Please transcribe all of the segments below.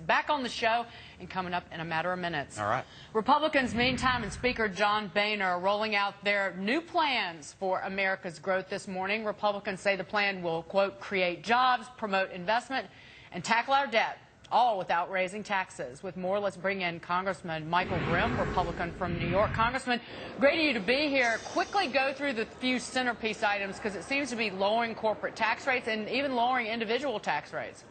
back on the show and coming up in a matter of minutes. All right. Republicans, meantime, and Speaker John Boehner are rolling out their new plans for America's growth this morning. Republicans say the plan will, quote, create jobs, promote investment, and tackle our debt, all without raising taxes. With more, let's bring in Congressman Michael Grimm, Republican from New York. Congressman, great of you to be here. Quickly go through the few centerpiece items, because it seems to be lowering corporate tax rates and even lowering individual tax rates.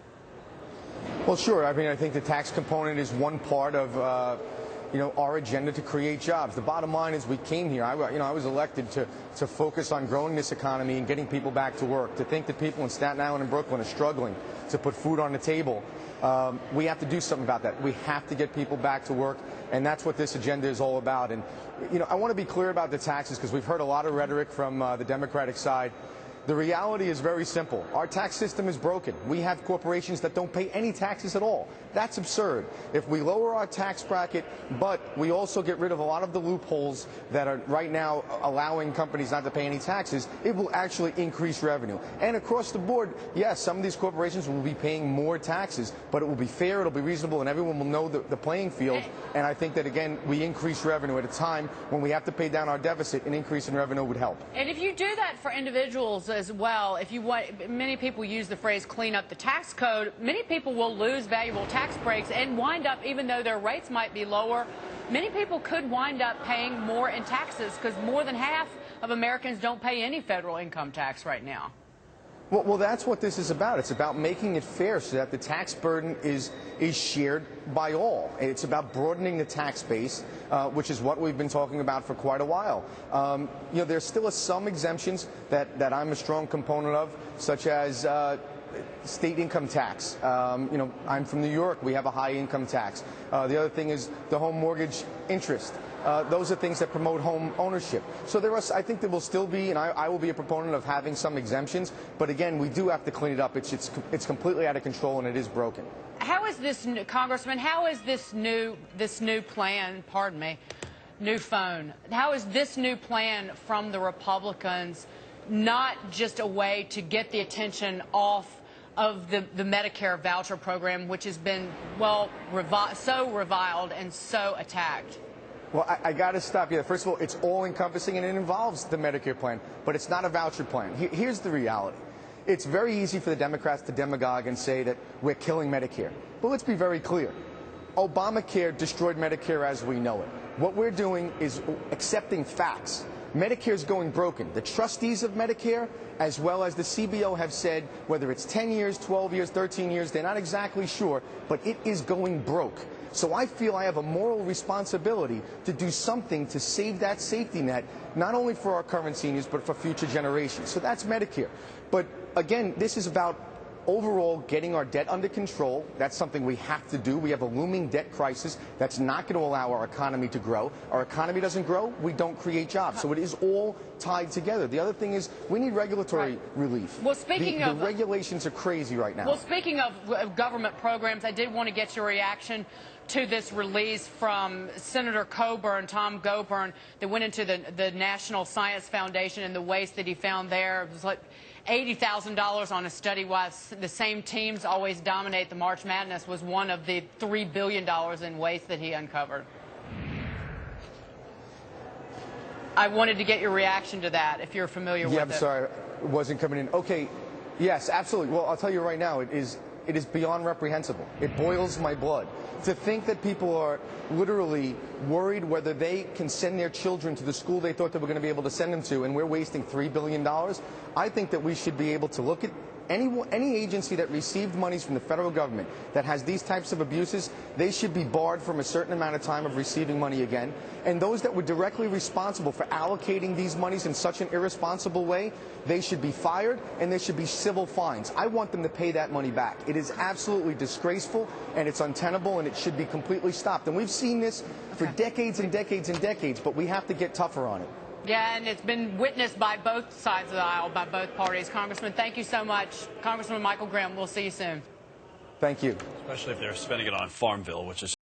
Well, sure. I mean, I think the tax component is one part of our agenda to create jobs. The bottom line is we came here. I was elected to focus on growing this economy and getting people back to work. To think that people in Staten Island and Brooklyn are struggling to put food on the table, we have to do something about that. We have to get people back to work, and that's what this agenda is all about. And I want to be clear about the taxes, because we've heard a lot of rhetoric from the Democratic side. The reality is very simple. Our tax system is broken. We have corporations that don't pay any taxes at all. That's absurd. If we lower our tax bracket, but we also get rid of a lot of the loopholes that are right now allowing companies not to pay any taxes, it will actually increase revenue. And across the board, yes, some of these corporations will be paying more taxes, but it will be fair, it'll be reasonable, and everyone will know the playing field. And I think that, again, we increase revenue at a time when we have to pay down our deficit. An increase in revenue would help. And if you do that for individuals as well, if you want, many people use the phrase clean up the tax code, many people will lose valuable tax breaks and wind up, even though their rates might be lower, many people could wind up paying more in taxes, because more than half of Americans don't pay any federal income tax right now. Well, that's what this is about. It's about making it fair so that the tax burden is shared by all. It's about broadening the tax base, which is what we've been talking about for quite a while. There still are some exemptions that I'm a strong component of, such as state income tax. I'm from New York. We have a high income tax. The other thing is the home mortgage interest. Those are things that promote home ownership. So I think there will still be, and I will be a proponent of having some exemptions. But again, we do have to clean it up. It's completely out of control, and it is broken. How is this, Congressman? How is this new plan? Pardon me, new phone. How is this new plan from the Republicans not just a way to get the attention off of the Medicare voucher program, which has been, well, so reviled and so attacked? Well, I got to stop you there. First of all, it's all-encompassing, and it involves the Medicare plan, but it's not a voucher plan. Here's the reality. It's very easy for the Democrats to demagogue and say that we're killing Medicare. But let's be very clear. Obamacare destroyed Medicare as we know it. What we're doing is accepting facts. Medicare is going broken. The trustees of Medicare, as well as the CBO, have said whether it's 10 years, 12 years, 13 years, they're not exactly sure, but it is going broke. So I feel I have a moral responsibility to do something to save that safety net, not only for our current seniors, but for future generations. So that's Medicare. But again, this is about overall getting our debt under control. That's something we have to do. We have a looming debt crisis that's not going to allow our economy to grow. Our economy doesn't grow, we don't create jobs. So it is all tied together. The other thing is we need regulatory relief. Well, speaking of the regulations are crazy right now. Well, speaking of government programs, I did want to get your reaction to this release from Senator Coburn, Tom Coburn, that went into the National Science Foundation and the waste that he found there. It was like $80,000 on a study why the same teams always dominate the March Madness was one of the $3 billion in waste that he uncovered. I wanted to get your reaction to that, if you're familiar with it. Yeah, I'm sorry, it wasn't coming in. Okay, yes, absolutely. Well, I'll tell you right now, it is beyond reprehensible. It boils my blood. To think that people are literally worried whether they can send their children to the school they thought they were going to be able to send them to, and we're wasting $3 billion, I think that we should be able to look at any agency that received monies from the federal government that has these types of abuses, they should be barred from a certain amount of time of receiving money again. And those that were directly responsible for allocating these monies in such an irresponsible way, they should be fired, and there should be civil fines. I want them to pay that money back. It is absolutely disgraceful, and it's untenable, and it should be completely stopped. And we've seen this for decades and decades and decades, but we have to get tougher on it. Yeah, and it's been witnessed by both sides of the aisle, by both parties. Congressman, thank you so much. Congressman Michael Grimm, we'll see you soon. Thank you. Especially if they're spending it on Farmville, which is